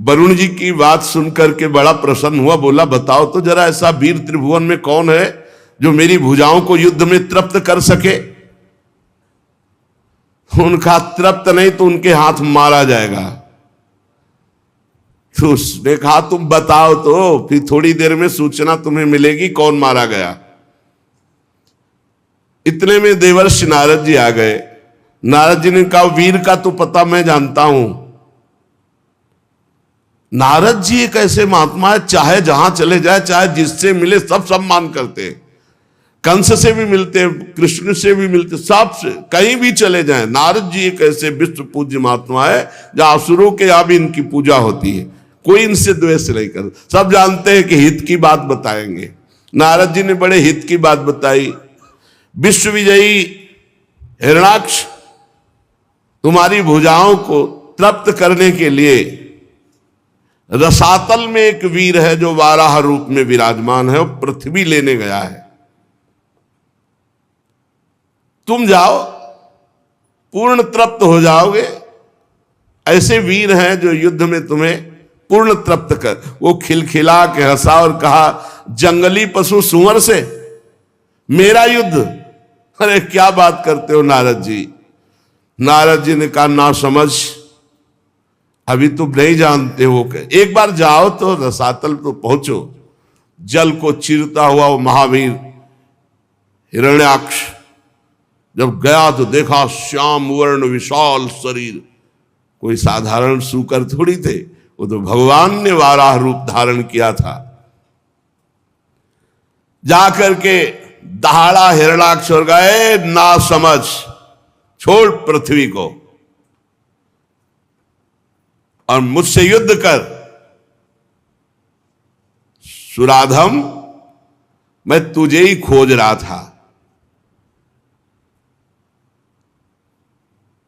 वरुण जी की बात सुनकर के बड़ा प्रसन्न हुआ, बोला बताओ तो जरा ऐसा वीर त्रिभुवन में कौन है जो मेरी भुजाओं को युद्ध में तृप्त कर सके। उनका तृप्त नहीं तो उनके हाथ मारा जाएगा। तो उसने कहा तुम बताओ तो, फिर थोड़ी देर में सूचना तुम्हें मिलेगी कौन मारा गया। इतने में देवर्षि नारद जी आ गए। नारद जी ने कहा वीर का तो पता मैं जानता हूं। नारद जी एक ऐसे महात्मा है, चाहे जहां चले जाए, चाहे जिससे मिले सब सम्मान करते हैं। कंस से भी मिलते, कृष्ण से भी मिलते, सब से कहीं भी चले जाएं। नारद जी एक ऐसे विश्व पूज्य महात्मा है जहां असुरों के यहां भी इनकी पूजा होती है, कोई इनसे द्वेष नहीं करता। सब जानते हैं कि हित की बात बताएंगे। नारद जी ने बड़े हित की बात बताई। विश्व विजयी हिरण्याक्ष, तुम्हारी भुजाओं को तृप्त करने के लिए रसातल में एक वीर है जो वाराह रूप में विराजमान है और पृथ्वी लेने गया है। तुम जाओ, पूर्ण तृप्त हो जाओगे। ऐसे वीर हैं जो युद्ध में तुम्हें पूर्ण तृप्त कर। वो खिलखिला के हंसा और कहा जंगली पशु सुअर से मेरा युद्ध? अरे क्या बात करते हो नारद जी। नारद जी ने कहा ना समझ, अभी तुम नहीं जानते हो। एक बार जाओ तो रसातल तो पहुंचो। जल को चीरता हुआ वो महावीर हिरण्याक्ष जब गया तो देखा श्याम वर्ण विशाल शरीर, कोई साधारण सूकर थोड़ी थे, वो तो भगवान ने वाराह रूप धारण किया था। जाकर के दहाड़ा हिरण्याक्ष और गए ना समझ, छोड़ पृथ्वी को और मुझसे युद्ध कर। सुराधम, मैं तुझे ही खोज रहा था।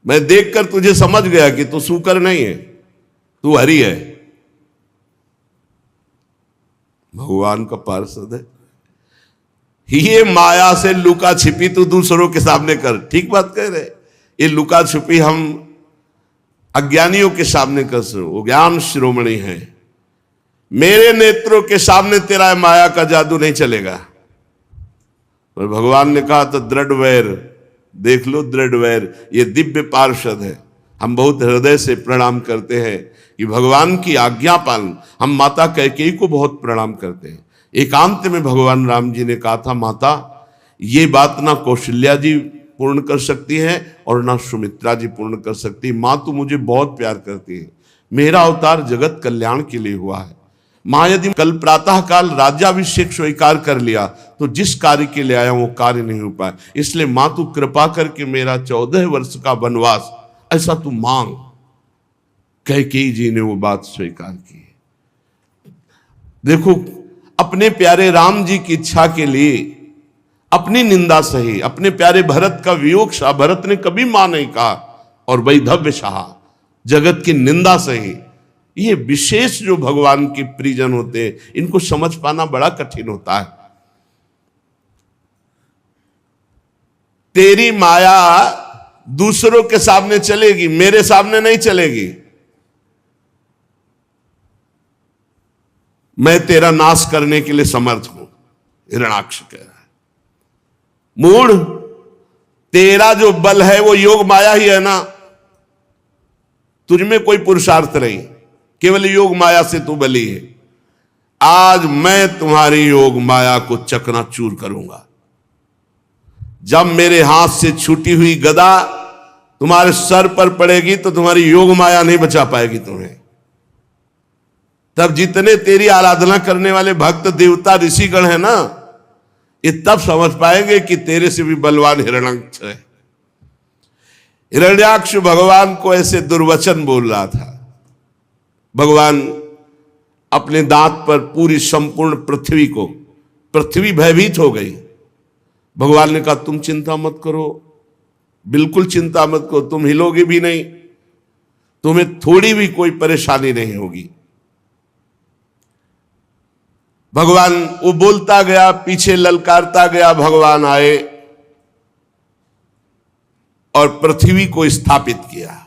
मैं देखकर तुझे समझ गया कि तू सूकर नहीं है, तू हरि है। भगवान का पार्षद है। ये माया से लुका छिपी तू दूसरों के सामने कर। ठीक बात कह रहे। ये लुका छिपी हम अज्ञानियों के सामने कर सो, वो ज्ञान शिरोमणि है। मेरे नेत्रों के सामने तेरा माया का जादू नहीं चलेगा। और भगवान ने कहा तो दृढ़ वैर देख लो, दृढ़ वैर ये दिव्य पार्षद है। हम बहुत हृदय से प्रणाम करते हैं कि भगवान की आज्ञा पालन। हम माता कैकेयी को बहुत प्रणाम करते हैं। एकांत में भगवान राम जी ने कहा था माता ये बात ना कौशल्या जी पूर्ण कर सकती है और ना सुमित्रा जी पूर्ण कर सकती। माँ तू मुझे बहुत प्यार करती है, मेरा अवतार जगत कल्याण के लिए हुआ है। माँ यदि कल प्रातः काल राज्याभिषेक स्वीकार कर लिया तो जिस कार्य के लिए आया वो कार्य नहीं हो पाया। इसलिए माँ तू कृपा करके मेरा 14 वर्ष का वनवास ऐसा तू मांग। कैकेयी जी ने वो बात स्वीकार की। देखो अपने प्यारे राम जी की इच्छा के लिए अपनी निंदा सही। अपने प्यारे भरत का वियोग सहा, भरत ने कभी मां नहीं कहा, और वैधव्य सहा, जगत की निंदा सही। ये विशेष जो भगवान के प्रियजन होते हैं इनको समझ पाना बड़ा कठिन होता है। तेरी माया दूसरों के सामने चलेगी, मेरे सामने नहीं चलेगी। मैं तेरा नाश करने के लिए समर्थ हूं, हिरण्याक्ष कह रहा है। मूढ़, तेरा जो बल है वो योग माया ही है ना, तुझमें कोई पुरुषार्थ नहीं, केवल योग माया से तू बली है। आज मैं तुम्हारी योग माया को चकनाचूर करूंगा। जब मेरे हाथ से छूटी हुई गदा तुम्हारे सर पर पड़ेगी तो तुम्हारी योग माया नहीं बचा पाएगी तुम्हें। तब जितने तेरी आराधना करने वाले भक्त देवता ऋषिगण है ना, ये तब समझ पाएंगे कि तेरे से भी बलवान हिरण्याक्ष है। हिरण्याक्ष भगवान को ऐसे दुर्वचन बोल रहा था। भगवान अपने दांत पर पूरी संपूर्ण पृथ्वी भयभीत हो गई। भगवान ने कहा तुम चिंता मत करो, बिल्कुल चिंता मत करो, तुम हिलोगे भी नहीं, तुम्हें थोड़ी भी कोई परेशानी नहीं होगी। भगवान वो बोलता गया, पीछे ललकारता गया। भगवान आए और पृथ्वी को स्थापित किया।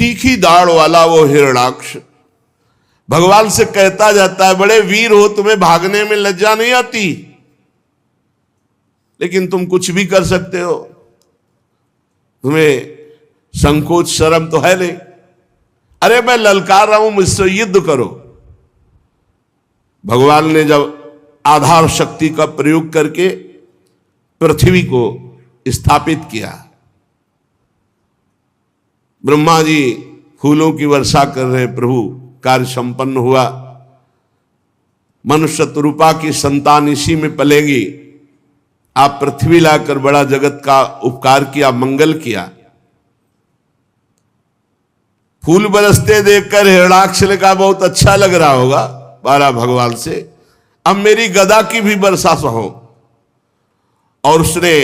तीखी दाढ़ वाला वो हिरणाक्ष भगवान से कहता जाता है, बड़े वीर हो, तुम्हें भागने में लज्जा नहीं आती, लेकिन तुम कुछ भी कर सकते हो, तुम्हें संकोच शर्म तो है नहीं। अरे मैं ललकार रहा हूं, मुझसे युद्ध करो। भगवान ने जब आधार शक्ति का प्रयोग करके पृथ्वी को स्थापित किया, ब्रह्मा जी फूलों की वर्षा कर रहे हैं, प्रभु कार्य संपन्न हुआ। मनुष्य रूपा की संतान इसी में पलेगी, आप पृथ्वी लाकर बड़ा जगत का उपकार किया, मंगल किया। फूल बरसते देखकर हिरणाक्ष ने कहा, बहुत अच्छा लग रहा होगा बारा भगवान से, अब मेरी गदा की भी वर्षा सहो। और उसने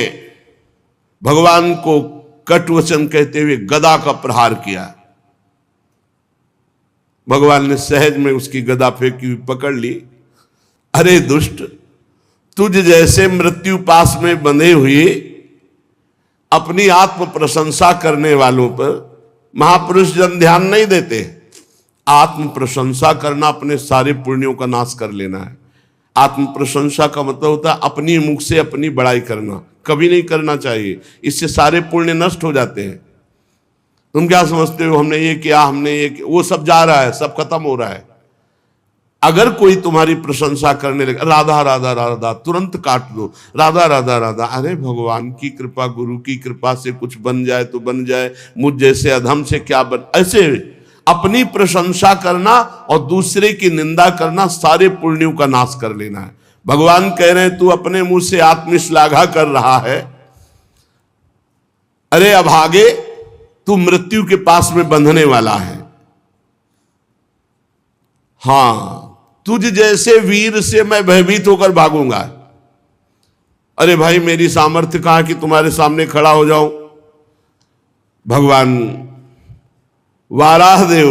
भगवान को कटु वचन कहते हुए गदा का प्रहार किया। भगवान ने सहज में उसकी गदा फेंकी हुई पकड़ ली। अरे दुष्ट, तुझ जैसे मृत्यु पास में बंधे हुए अपनी आत्म प्रशंसा करने वालों पर महापुरुष जन ध्यान नहीं देते। आत्म प्रशंसा करना अपने सारे पुण्यों का नाश कर लेना है। आत्म प्रशंसा का मतलब होता है अपनी मुख से अपनी बड़ाई करना, कभी नहीं करना चाहिए, इससे सारे पुण्य नष्ट हो जाते हैं। तुम क्या समझते हो, हमने ये किया, हमने ये किया, वो सब जा रहा है, सब खत्म हो रहा है। अगर कोई तुम्हारी प्रशंसा करने लगे, राधा राधा राधा, तुरंत काट दो, राधा राधा राधा। अरे भगवान की कृपा, गुरु की कृपा से कुछ बन जाए तो बन जाए, मुझ जैसे अधम से क्या बन। ऐसे अपनी प्रशंसा करना और दूसरे की निंदा करना सारे पुण्यों का नाश कर लेना है। भगवान कह रहे हैं, तू अपने मुंह से आत्मश्लाघा कर रहा है, अरे अभागे, तू मृत्यु के पास में बंधने वाला है। हां, तुझ जैसे वीर से मैं भयभीत होकर भागूंगा। अरे भाई, मेरी सामर्थ्य कहां कि तुम्हारे सामने खड़ा हो जाऊं। भगवान वाराहदेव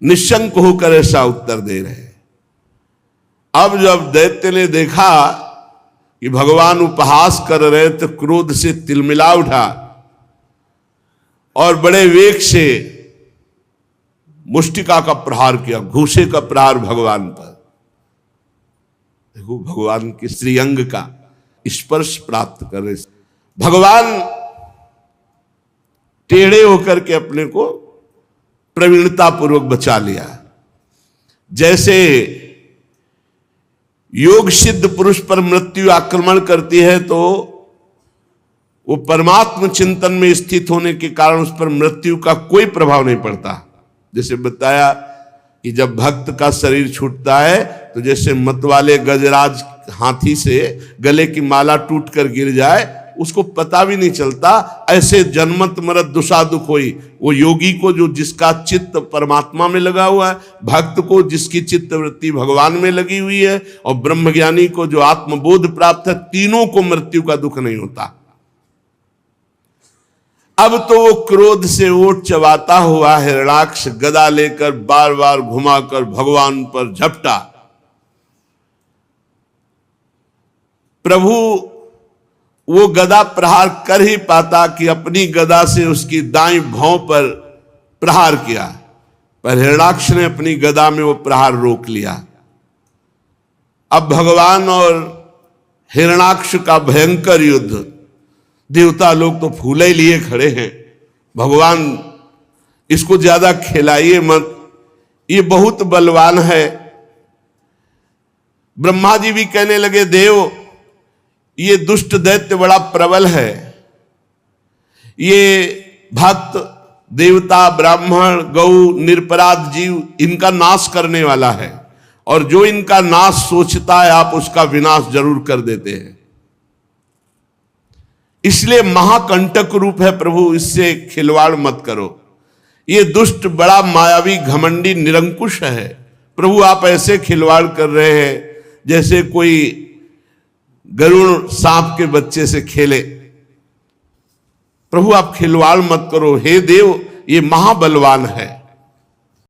निशंक होकर ऐसा उत्तर दे रहे। अब जब दैत्य ने देखा कि भगवान उपहास कर रहे, तो क्रोध से तिलमिला उठा और बड़े वेग से मुष्टिका का प्रहार किया, घूसे का प्रहार भगवान पर। देखो, भगवान के श्रीअंग का स्पर्श प्राप्त कर रहे। भगवान टेढ़े होकर के अपने को प्रवीणता पूर्वक बचा लिया। जैसे योग सिद्ध पुरुष पर मृत्यु आक्रमण करती है, तो वो परमात्म चिंतन में स्थित होने के कारण उस पर मृत्यु का कोई प्रभाव नहीं पड़ता। जैसे बताया कि जब भक्त का शरीर छूटता है, तो जैसे मतवाले गजराज हाथी से गले की माला टूट कर गिर जाए, उसको पता भी नहीं चलता, ऐसे जन्मत मरत दुषा दुख होई। वो योगी को जो जिसका चित्त परमात्मा में लगा हुआ है, भक्त को जिसकी चित्त वृत्ति भगवान में लगी हुई है, और ब्रह्मज्ञानी को जो आत्मबोध प्राप्त है, तीनों को मृत्यु का दुख नहीं होता। अब तो वो क्रोध से ओट चबाता हुआ हिरणाक्ष गदा लेकर बार बार घुमाकर भगवान पर झपटा। प्रभु वो गदा प्रहार कर ही पाता कि अपनी गदा से उसकी दाईं भौं पर प्रहार किया, पर हिरणाक्ष ने अपनी गदा में वो प्रहार रोक लिया। अब भगवान और हिरणाक्ष का भयंकर युद्ध, देवता लोग तो फूले लिए खड़े हैं। भगवान इसको ज्यादा खिलाइए मत, ये बहुत बलवान है। ब्रह्मा जी भी कहने लगे, देव ये दुष्ट दैत्य बड़ा प्रबल है, ये भक्त देवता ब्राह्मण गौ निरपराध जीव इनका नाश करने वाला है, और जो इनका नाश सोचता है आप उसका विनाश जरूर कर देते हैं। इसलिए महाकंटक रूप है प्रभु, इससे खिलवाड़ मत करो। ये दुष्ट बड़ा मायावी घमंडी निरंकुश है। प्रभु आप ऐसे खिलवाड़ कर रहे हैं जैसे कोई गरुड़ सांप के बच्चे से खेले। प्रभु आप खिलवाड़ मत करो, हे देव ये महाबलवान है।